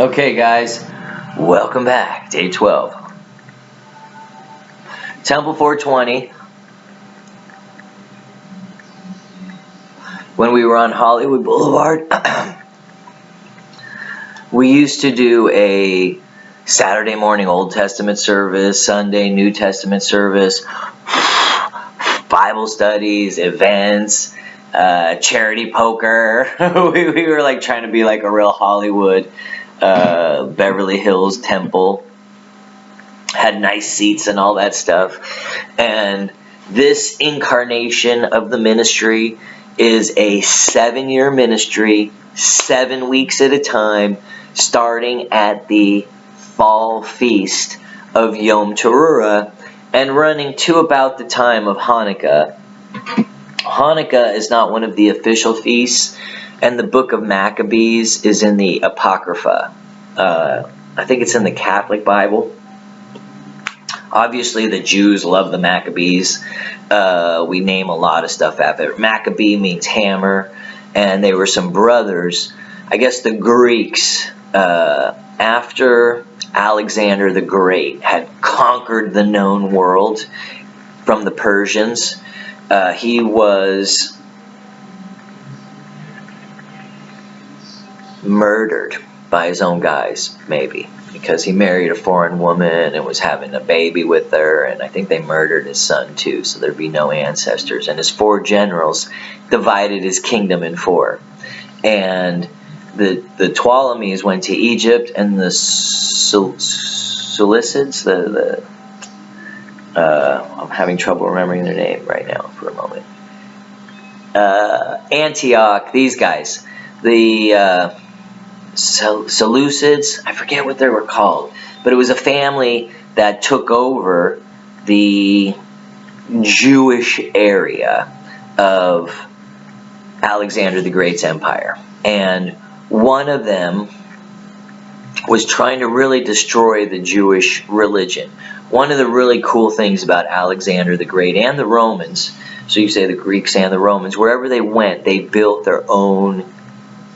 Okay, guys, welcome back. Day 12. Temple 420. When we were on Hollywood Boulevard, we used to do a Saturday morning Old Testament service, Sunday New Testament service, Bible studies, events, charity poker. we were like trying to be like a real Hollywood Beverly Hills temple. Had nice seats and all that stuff. And this incarnation of the ministry is a 7-year ministry, 7 weeks at a time, starting at the fall feast of Yom Teruah and running to about the time of Hanukkah. Hanukkah is not one of the official feasts, and the book of Maccabees is in the Apocrypha. I think it's in the Catholic Bible. Obviously, the Jews love the Maccabees. We name a lot of stuff after it. Maccabee means hammer, and they were some brothers. I guess the Greeks, after Alexander the Great had conquered the known world from the Persians, he was murdered by his own guys, maybe, because he married a foreign woman and was having a baby with her, and I think they murdered his son too, so there'd be no ancestors. And his 4 generals divided his kingdom in 4. And the Ptolemies went to Egypt, and the Seleucids, I'm having trouble remembering their name right now for a moment. Antioch, these guys, the Seleucids, I forget what they were called, but it was a family that took over the Jewish area of Alexander the Great's empire. And one of them was trying to really destroy the Jewish religion. One of the really cool things about Alexander the Great and the Romans, so you say the Greeks and the Romans, wherever they went, they built their own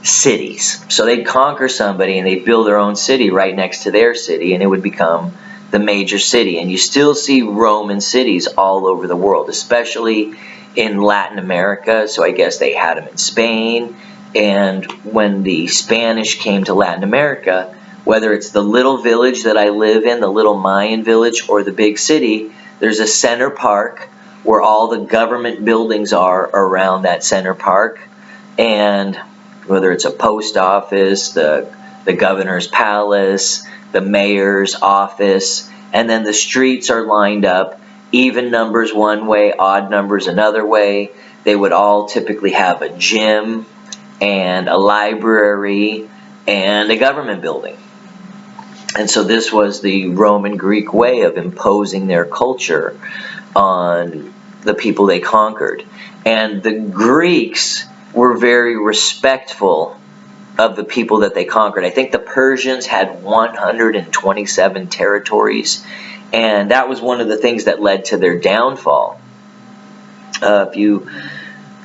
cities. So they'd conquer somebody and they'd build their own city right next to their city, and it would become the major city. And you still see Roman cities all over the world, especially in Latin America. So I guess they had them in Spain. And when the Spanish came to Latin America, whether it's the little village that I live in, the little Mayan village, or the big city, there's a center park where all the government buildings are around that center park. And whether it's a post office, the governor's palace, the mayor's office, and then the streets are lined up, even numbers one way, odd numbers another way. They would all typically have a gym and a library and a government building. And so this was the Roman Greek way of imposing their culture on the people they conquered. And the Greeks were very respectful of the people that they conquered. I think the Persians had 127 territories, and that was one of the things that led to their downfall. If you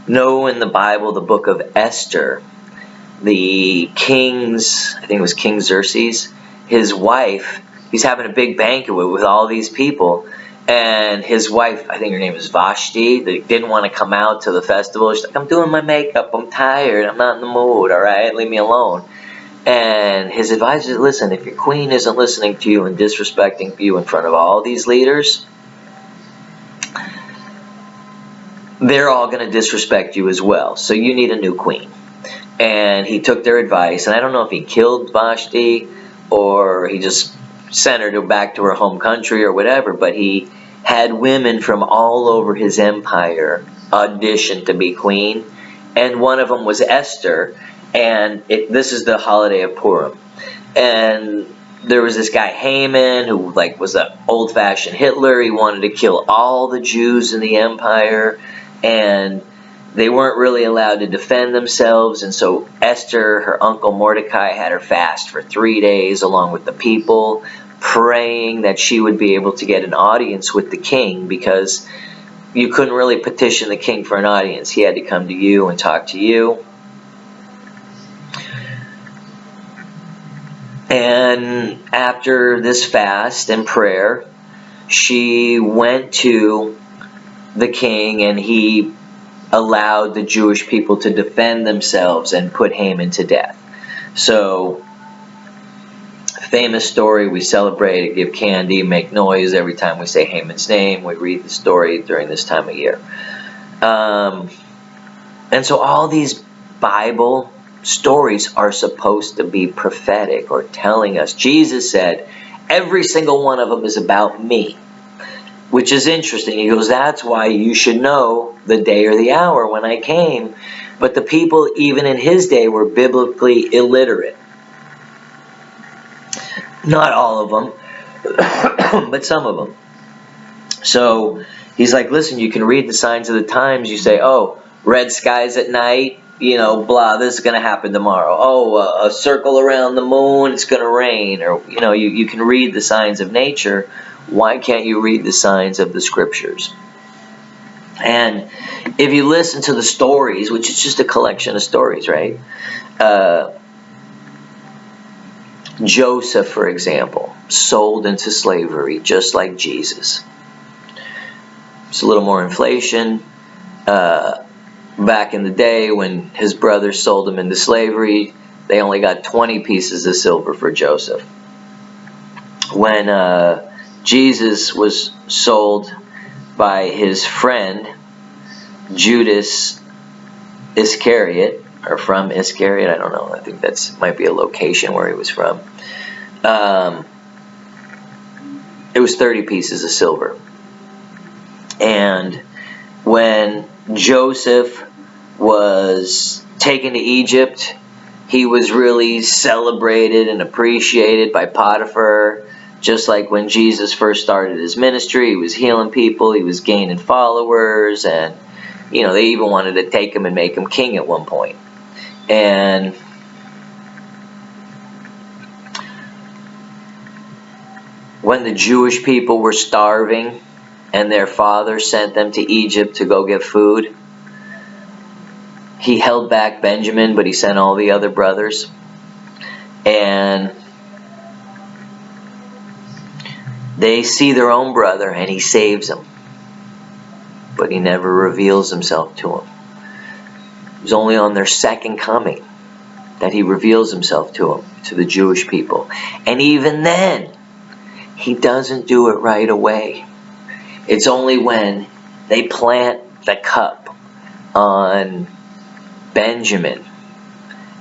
know in the Bible, the book of Esther, the king's, I think it was King Xerxes, his wife, he's having a big banquet with all these people, and his wife, I think her name is Vashti, they didn't want to come out to the festival. She's like, I'm doing my makeup, I'm tired, I'm not in the mood, all right, leave me alone. And his advisor said, listen, if your queen isn't listening to you and disrespecting you in front of all these leaders, they're all going to disrespect you as well, so you need a new queen. And he took their advice, and I don't know if he killed Vashti or he just sent her back to her home country or whatever, but he had women from all over his empire audition to be queen, and one of them was Esther. And this is the holiday of Purim, and there was this guy Haman who was an old-fashioned Hitler. He wanted to kill all the Jews in the empire, and they weren't really allowed to defend themselves. And so Esther, her uncle Mordecai, had her fast for 3 days along with the people, praying that she would be able to get an audience with the king, because you couldn't really petition the king for an audience. He had to come to you and talk to you. And after this fast and prayer, she went to the king, and he allowed the Jewish people to defend themselves and put Haman to death. So, famous story, we celebrate it, give candy, make noise every time we say Haman's name. We read the story during this time of year. And so all these Bible stories are supposed to be prophetic, or telling us. Jesus said, every single one of them is about me. Which is interesting. He goes, that's why you should know the day or the hour when I came. But the people, even in his day, were biblically illiterate. Not all of them, but some of them. So he's like, listen, you can read the signs of the times. You say, oh, red skies at night, blah, this is going to happen tomorrow. Oh, a circle around the moon, it's going to rain. Or, you can read the signs of nature. Why can't you read the signs of the scriptures? And if you listen to the stories, which is just a collection of stories, right? Joseph, for example, sold into slavery just like Jesus. It's a little more inflation. Back in the day when his brothers sold him into slavery, they only got 20 pieces of silver for Joseph. When Jesus was sold by his friend Judas Iscariot, or from Iscariot, I don't know, I think that's might be a location where he was from. It was 30 pieces of silver. And when Joseph was taken to Egypt, he was really celebrated and appreciated by Potiphar. Just like when Jesus first started his ministry, he was healing people, he was gaining followers, and they even wanted to take him and make him king at one point. And when the Jewish people were starving and their father sent them to Egypt to go get food, he held back Benjamin, but he sent all the other brothers. And they see their own brother, and he saves them. But he never reveals himself to them. It was only on their second coming that he reveals himself to them, to the Jewish people. And even then, he doesn't do it right away. It's only when they plant the cup on Benjamin.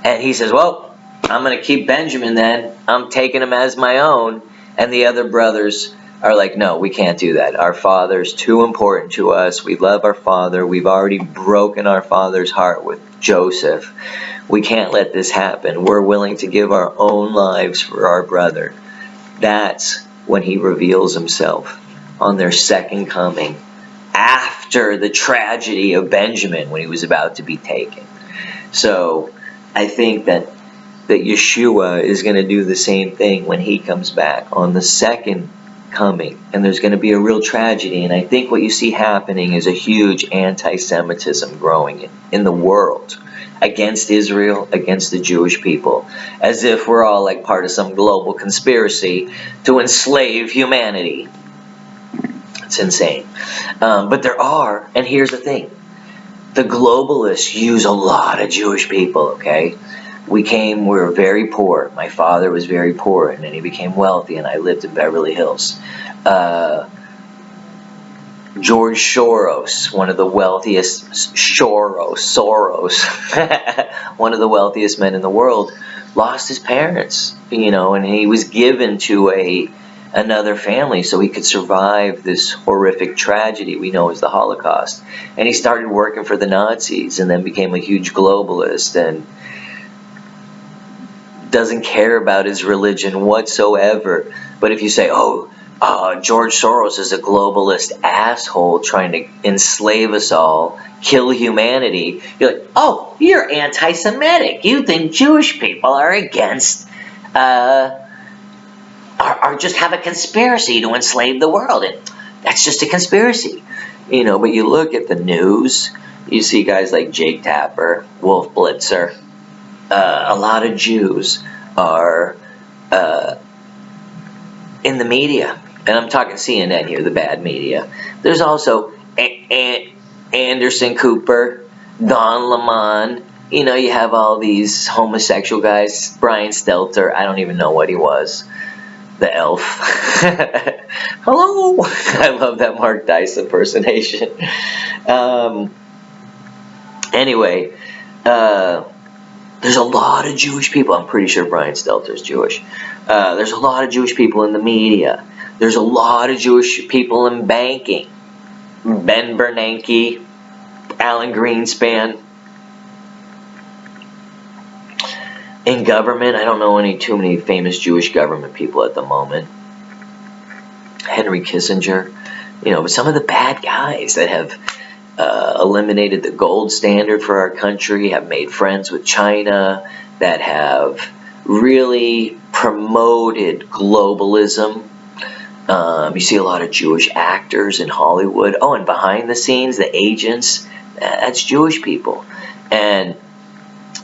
And he says, well, I'm going to keep Benjamin then. I'm taking him as my own. And the other brothers are like, no, we can't do that. Our father's too important to us. We love our father. We've already broken our father's heart with Joseph. We can't let this happen. We're willing to give our own lives for our brother. That's when he reveals himself, on their second coming, after the tragedy of Benjamin when he was about to be taken. So I think that Yeshua is going to do the same thing when he comes back on the second coming, and there's going to be a real tragedy. And I think what you see happening is a huge anti-Semitism growing in the world against Israel, against the Jewish people, as if we're all like part of some global conspiracy to enslave humanity. It's insane. But there are, and here's the thing, the globalists use a lot of Jewish people, okay? We were very poor. My father was very poor, and then he became wealthy, and I lived in Beverly Hills. George Soros, one of the wealthiest, one of the wealthiest men in the world, lost his parents, and he was given to another family so he could survive this horrific tragedy we know as the Holocaust. And he started working for the Nazis and then became a huge globalist and doesn't care about his religion whatsoever. But if you say, George Soros is a globalist asshole trying to enslave us all, kill humanity, you're like, oh, you're anti-Semitic. You think Jewish people are against, are just have a conspiracy to enslave the world. And that's just a conspiracy. But you look at the news, you see guys like Jake Tapper, Wolf Blitzer. A lot of Jews are in the media, and I'm talking CNN here, the bad media. There's also Anderson Cooper, Don Lemon. You know, you have all these homosexual guys. Brian Stelter, I don't even know what he was. The elf. Hello. I love that Mark Dice impersonation. Anyway, there's a lot of Jewish people. I'm pretty sure Brian Stelter's Jewish. There's a lot of Jewish people in the media. There's a lot of Jewish people in banking. Ben Bernanke, Alan Greenspan. In government, I don't know too many famous Jewish government people at the moment. Henry Kissinger. You know, but some of the bad guys that have eliminated the gold standard for our country, have made friends with China, that have really promoted globalism. You see a lot of Jewish actors in Hollywood. Oh, and behind the scenes, the agents, that's Jewish people. And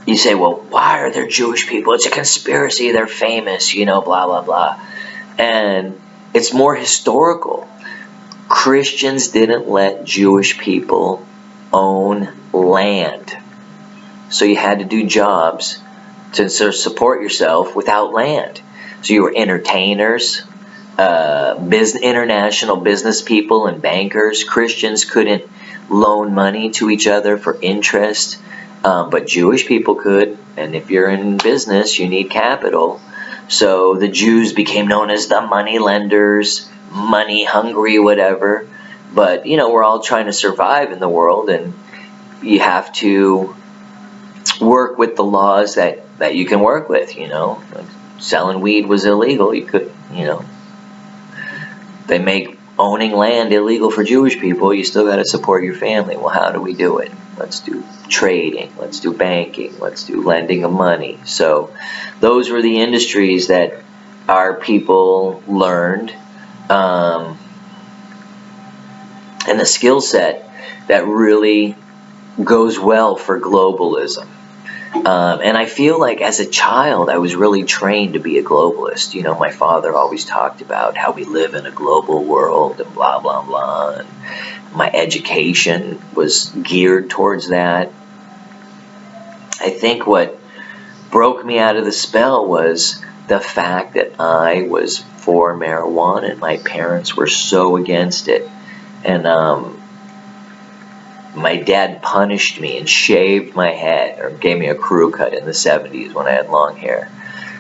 you say, well, why are there Jewish people? It's a conspiracy. They're famous, you know, blah, blah, blah. And it's more historical. Christians didn't let Jewish people own land. So you had to do jobs to sort of support yourself without land. So you were entertainers, international business people and bankers. Christians couldn't loan money to each other for interest, but Jewish people could. And if you're in business, you need capital. So the Jews became known as the money lenders, money hungry, whatever. But, you know, we're all trying to survive in the world, and you have to work with the laws that you can work with, you know. Like selling weed was illegal. You could, you know. They make owning land illegal for Jewish people. You still got to support your family. Well, how do we do it? Let's do trading. Let's do banking. Let's do lending of money. So those were the industries that our people learned. And the skill set that really goes well for globalism. And I feel like as a child, I was really trained to be a globalist. You know, my father always talked about how we live in a global world and blah, blah, blah. And my education was geared towards that. I think what broke me out of the spell was the fact that I was for marijuana and my parents were so against it. And my dad punished me and shaved my head, or gave me a crew cut in the 70s when I had long hair.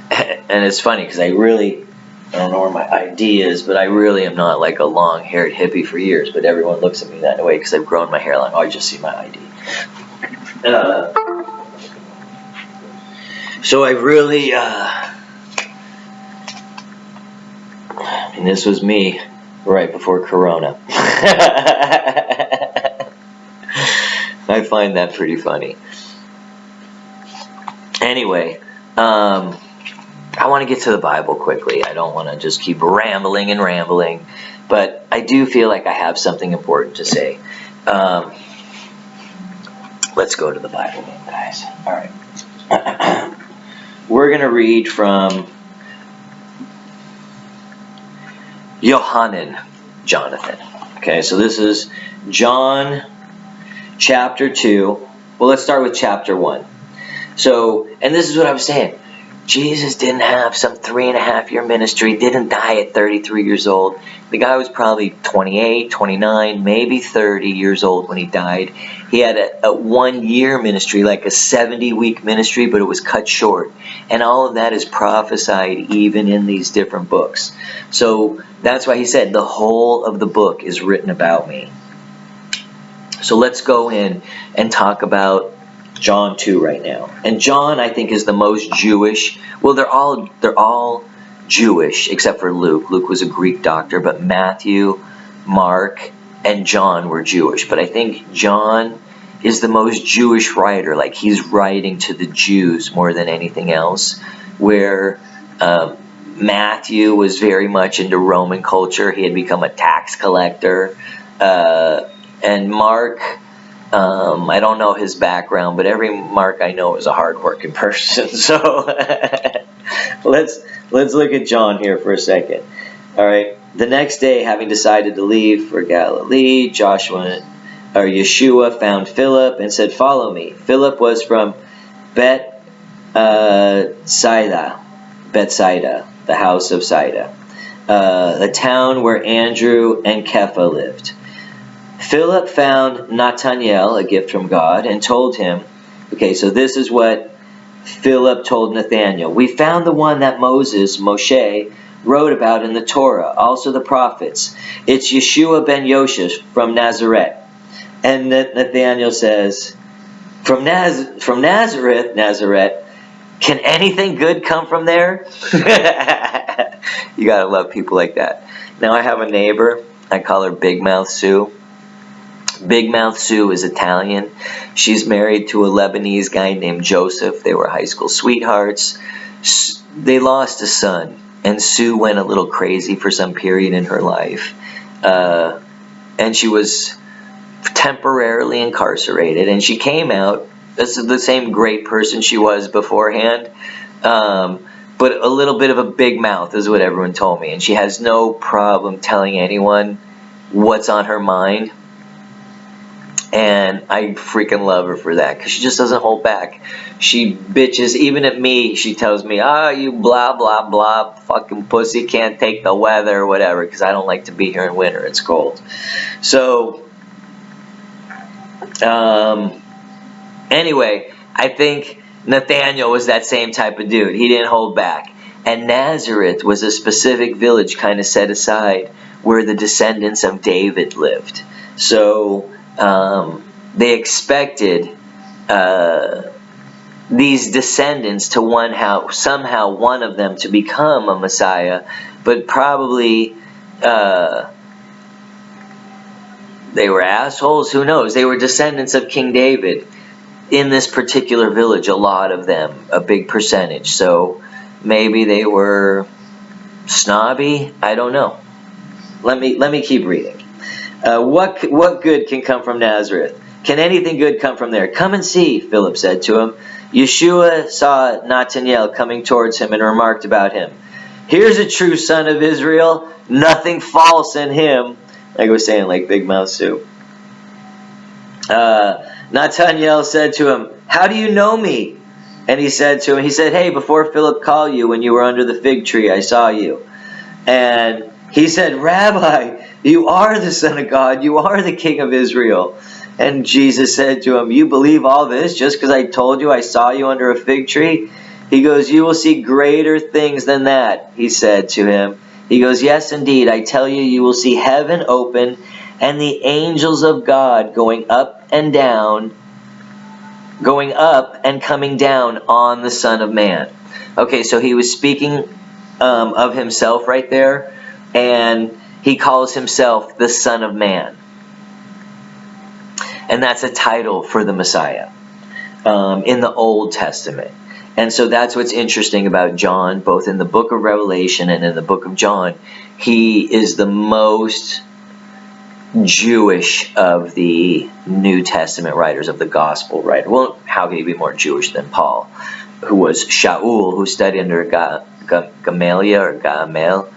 And it's funny because I don't know where my ID is, but I really am not like a long-haired hippie for years. But everyone looks at me that way because I've grown my hair long. Oh, I just see my ID. So I really, and this was me right before Corona. I find that pretty funny. Anyway, I want to get to the Bible quickly. I don't want to just keep rambling and rambling, but I do feel like I have something important to say. Let's go to the Bible then, guys. All right. We're going to read from Jonathan. Okay, so this is John chapter 2. Well, let's start with chapter 1. So, and this is what I was saying. Jesus didn't have some 3.5-year ministry, didn't die at 33 years old. The guy was probably 28, 29, maybe 30 years old when he died. He had a 1-year ministry, like a 70-week ministry, but it was cut short. And all of that is prophesied even in these different books. So that's why he said the whole of the book is written about me. So let's go in and talk about John 2 right now. And John, I think, is the most Jewish. Well, they're all Jewish except for Luke. Luke was a Greek doctor, but Matthew, Mark, and John were Jewish. But I think John is the most Jewish writer. Like, he's writing to the Jews more than anything else. Where Matthew was very much into Roman culture. He had become a tax collector. And Mark, I don't know his background, but every Mark I know is a hardworking person. So let's look at John here for a second. All right. The next day, having decided to leave for Galilee, Yeshua found Philip and said, "Follow me." Philip was from Bethsaida, the house of Sida, the town where Andrew and Kepha lived. Philip found Nathanael, a gift from God, and told him, okay, so this is what Philip told Nathanael. "We found the one that Moshe, wrote about in the Torah, also the prophets. It's Yeshua ben Yosef from Nazareth." And Nathanael says, from Nazareth, can anything good come from there? You gotta love people like that. Now I have a neighbor, I call her Big Mouth Sue. Big Mouth Sue is Italian. She's married to a Lebanese guy named Joseph. They were high school sweethearts. They lost a son, and Sue went a little crazy for some period in her life. And she was temporarily incarcerated, and she came out. This is the same great person she was beforehand, but a little bit of a big mouth is what everyone told me, and she has no problem telling anyone what's on her mind. And I freaking love her for that, because she just doesn't hold back. She bitches, even at me, she tells me, you blah, blah, blah, fucking pussy, can't take the weather or whatever, because I don't like to be here in winter, it's cold. So, anyway, I think Nathanael was that same type of dude. He didn't hold back. And Nazareth was a specific village kind of set aside where the descendants of David lived. So, they expected these descendants to somehow one of them to become a Messiah, but probably they were assholes. Who knows? They were descendants of King David in this particular village. A lot of them, a big percentage. So maybe they were snobby. I don't know. Let me keep reading. What good can come from Nazareth? Can anything good come from there? Come and see, Philip said to him. Yeshua saw Nathanael coming towards him and remarked about him, "Here's a true son of Israel, nothing false in him." Like I was saying, like Big Mouth Sue. Nathanael said to him, "How do you know me?" And he said, "Hey, before Philip called you, when you were under the fig tree, I saw you." And he said, "Rabbi, you are the Son of God. You are the King of Israel." And Jesus said to him, "You believe all this just because I told you I saw you under a fig tree?" He goes, "You will see greater things than that," he said to him. He goes, "Yes, indeed, I tell you, you will see heaven open and the angels of God going up and coming down on the Son of Man." Okay, so he was speaking of himself right there, and he calls himself the Son of Man. And that's a title for the Messiah in the Old Testament. And so that's what's interesting about John, both in the book of Revelation and in the book of John. He is the most Jewish of the New Testament writers, of the gospel writer. Well, how could he be more Jewish than Paul, who was Shaul, who studied under Gamaliel or Gamel,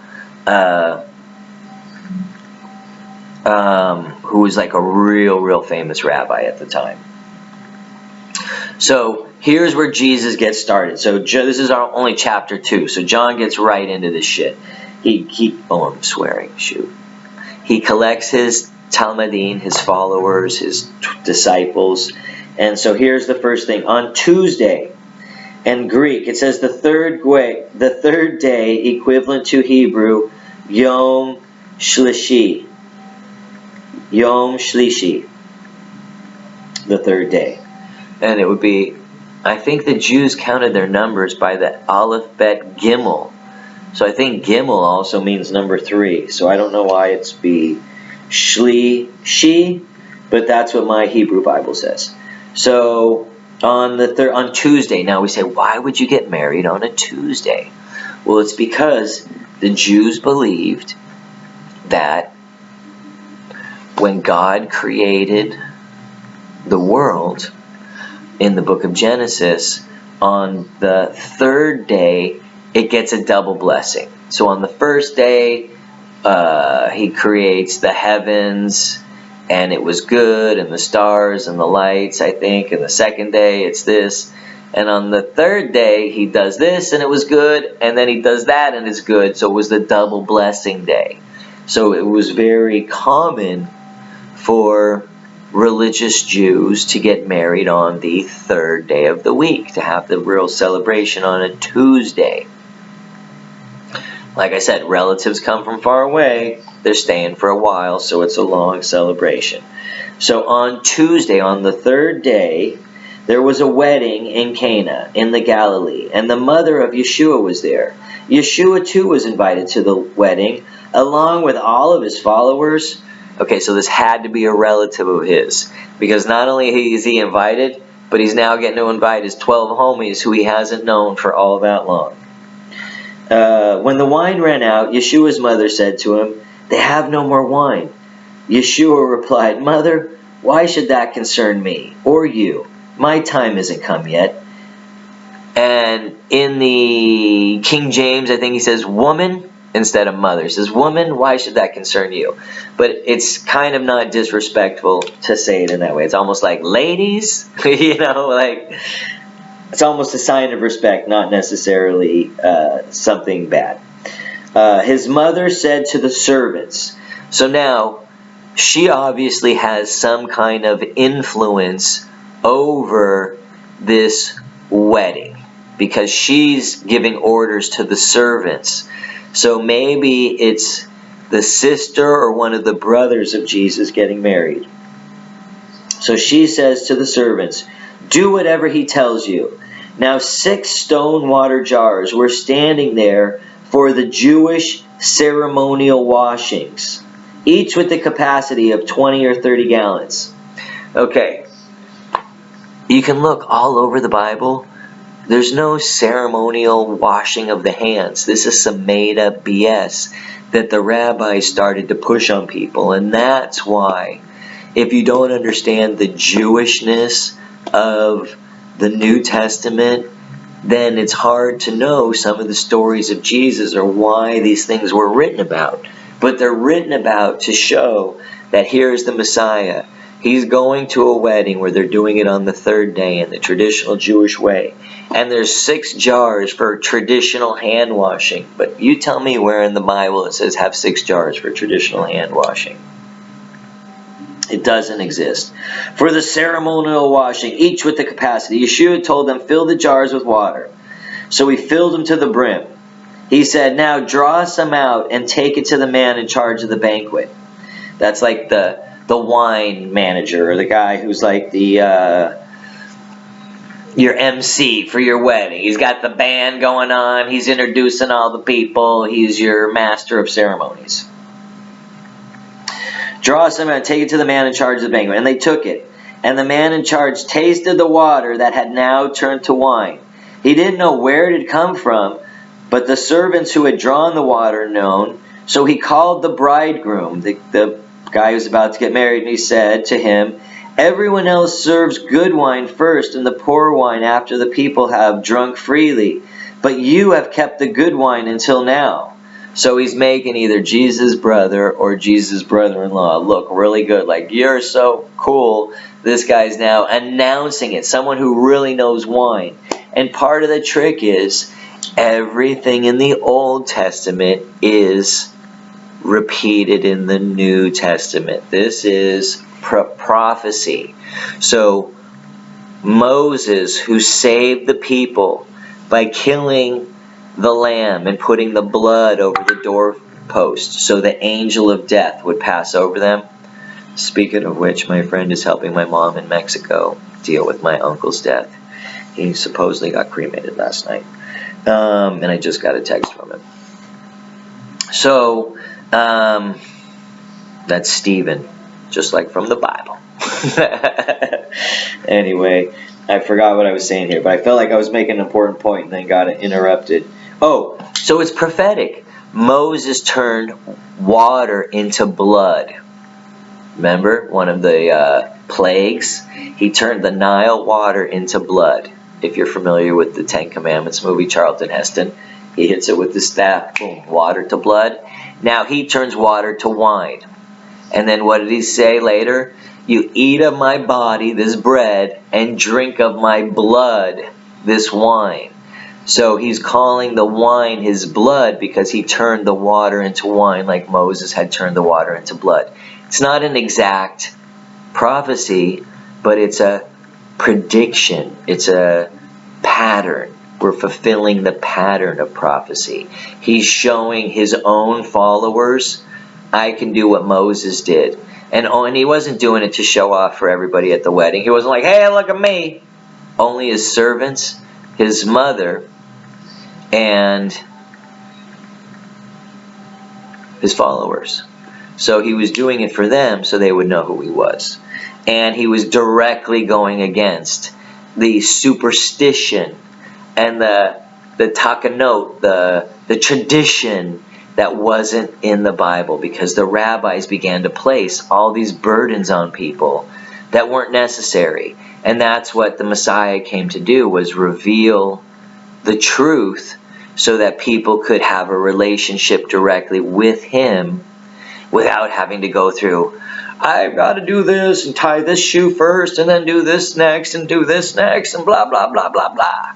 who was like a real famous rabbi at the time. So here's where Jesus gets started. So this is our only chapter 2. So John gets right into this shit. I'm swearing, shoot. He collects his Talmudim, his followers, his disciples. And so here's the first thing. On Tuesday, in Greek, it says the third day, equivalent to Hebrew, Yom Shlishi. Yom Shlishi. The third day. And it would be, I think the Jews counted their numbers by the Aleph Bet Gimel. So I think Gimel also means number 3. So I don't know why it's be Shli, but that's what my Hebrew Bible says. So on Tuesday, now we say, why would you get married on a Tuesday? Well, it's because the Jews believed that when God created the world in the book of Genesis, on the third day, it gets a double blessing. So on the first day, he creates the heavens, and it was good, and the stars and the lights, I think. And the second day, it's this. And on the third day, he does this, and it was good. And then he does that, and it's good. So it was the double blessing day. So it was very common for religious Jews to get married on the third day of the week, to have the real celebration on a Tuesday. Like I said, relatives come from far away. They're staying for a while, so it's a long celebration. So on Tuesday, on the third day, there was a wedding in Cana in the Galilee, and the mother of Yeshua was there. Yeshua too was invited to the wedding, along with all of his followers. Okay, so this had to be a relative of his, because not only is he invited, but he's now getting to invite his 12 homies who he hasn't known for all that long. When the wine ran out, Yeshua's mother said to him, "They have no more wine." Yeshua replied, "Mother, why should that concern me or you? My time isn't come yet." And in the King James, I think he says woman instead of mother. He says, "Woman, why should that concern you?" But it's kind of not disrespectful to say it in that way. It's almost like, ladies, like it's almost a sign of respect, not necessarily something bad. His mother said to the servants. So now, she obviously has some kind of influence over this wedding, because she's giving orders to the servants. So maybe it's the sister or one of the brothers of Jesus getting married. So she says to the servants, "Do whatever he tells you." Now 6 stone water jars were standing there for the Jewish ceremonial washings, each with the capacity of 20 or 30 gallons. Okay, you can look all over the Bible. There's no ceremonial washing of the hands. This is some made-up BS that the rabbis started to push on people. And that's why, if you don't understand the Jewishness of the New Testament, then it's hard to know some of the stories of Jesus or why these things were written about. But they're written about to show that here's the Messiah. He's going to a wedding where they're doing it on the third day in the traditional Jewish way. And there's 6 jars for traditional hand washing. But you tell me where in the Bible it says have 6 jars for traditional hand washing. It doesn't exist. For the ceremonial washing, each with the capacity, Yeshua told them, "Fill the jars with water." So he filled them to the brim. He said, "Now draw some out and take it to the man in charge of the banquet." That's like the wine manager, or the guy who's like the your MC for your wedding. He's got the band going on. He's introducing all the people. He's your master of ceremonies. "Draw some out and take it to the man in charge of the banquet." And they took it. And the man in charge tasted the water that had now turned to wine. He didn't know where it had come from, but the servants who had drawn the water known. So he called the bridegroom, the guy who's about to get married, and he said to him, "Everyone else serves good wine first, and the poor wine after the people have drunk freely. But you have kept the good wine until now." So he's making either Jesus' brother or Jesus' brother-in-law look really good. Like, you're so cool. This guy's now announcing it. Someone who really knows wine. And part of the trick is everything in the Old Testament is repeated in the New Testament. This is prophecy. So Moses, who saved the people by killing the lamb and putting the blood over the doorpost so the angel of death would pass over them. Speaking of which, my friend is helping my mom in Mexico deal with my uncle's death. He supposedly got cremated last night. And I just got a text from him. So, that's Stephen, just like from the Bible. Anyway, I forgot what I was saying here, but I felt like I was making an important point and then got interrupted. Oh, so it's prophetic. Moses turned water into blood. Remember, one of the plagues? He turned the Nile water into blood. If you're familiar with the 10 Commandments movie, Charlton Heston, He hits it with the staff, boom, water to blood. Now he turns water to wine. And then what did he say later? You eat of my body, this bread, and drink of my blood, this wine. So he's calling the wine his blood because he turned the water into wine like Moses had turned the water into blood. It's not an exact prophecy, but it's a prediction. It's a pattern. We're fulfilling the pattern of prophecy. He's showing his own followers, I can do what Moses did. And he wasn't doing it to show off for everybody at the wedding. He wasn't like, hey, look at me. Only his servants, his mother, and his followers. So he was doing it for them so they would know who he was. And he was directly going against the superstition and the takanot, the tradition that wasn't in the Bible, because the rabbis began to place all these burdens on people that weren't necessary. And that's what the Messiah came to do, was reveal the truth so that people could have a relationship directly with him without having to go through, I've got to do this and tie this shoe first and then do this next and do this next and blah, blah, blah, blah, blah.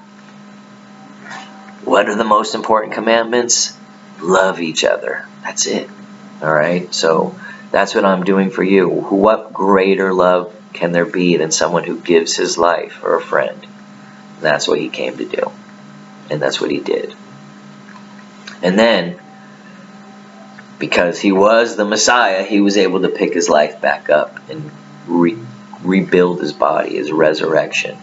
What are the most important commandments? Love each other. That's it. All right? So that's what I'm doing for you. What greater love can there be than someone who gives his life for a friend? That's what he came to do. And that's what he did. And then, because he was the Messiah, he was able to pick his life back up and rebuild his body, his resurrection.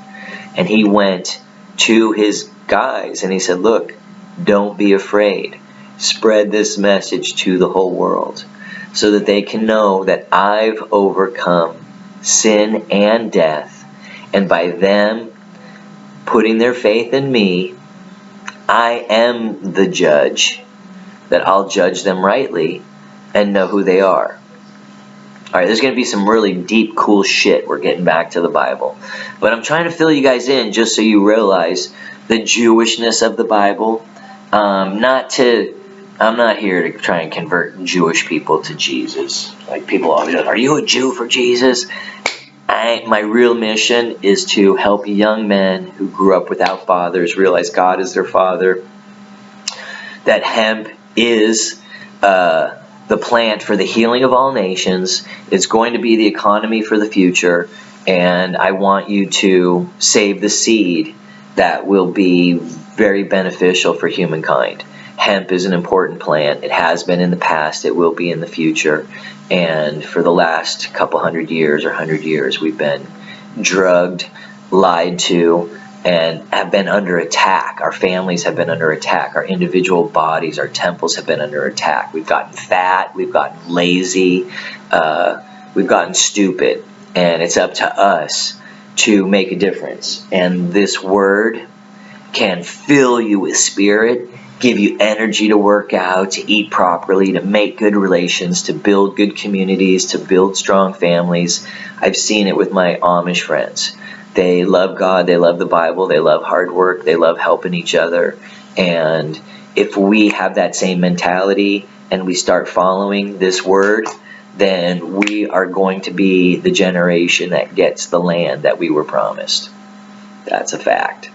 And he went to his guys and he said, look, don't be afraid. Spread this message to the whole world so that they can know that I've overcome sin and death. And by them putting their faith in me, I am the judge, that I'll judge them rightly and know who they are. Alright, there's going to be some really deep, cool shit. We're getting back to the Bible. But I'm trying to fill you guys in just so you realize the Jewishness of the Bible. I'm not here to try and convert Jewish people to Jesus. Like, people always go, are you a Jew for Jesus? My real mission is to help young men who grew up without fathers realize God is their father, that hemp is the plant for the healing of all nations. It's going to be the economy for the future, and I want you to save the seed that will be very beneficial for humankind. Hemp is an important plant. It has been in the past. It will be in the future. And for the last couple 100 years or 100 years, we've been drugged, lied to, and have been under attack. Our families have been under attack. Our individual bodies, our temples have been under attack. We've gotten fat. We've gotten lazy. We've gotten stupid. And it's up to us to make a difference. And this word can fill you with spirit, give you energy to work out, to eat properly, to make good relations, to build good communities, to build strong families. I've seen it with my Amish friends. They love God, they love the Bible, they love hard work, they love helping each other. And if we have that same mentality and we start following this word, then we are going to be the generation that gets the land that we were promised. That's a fact.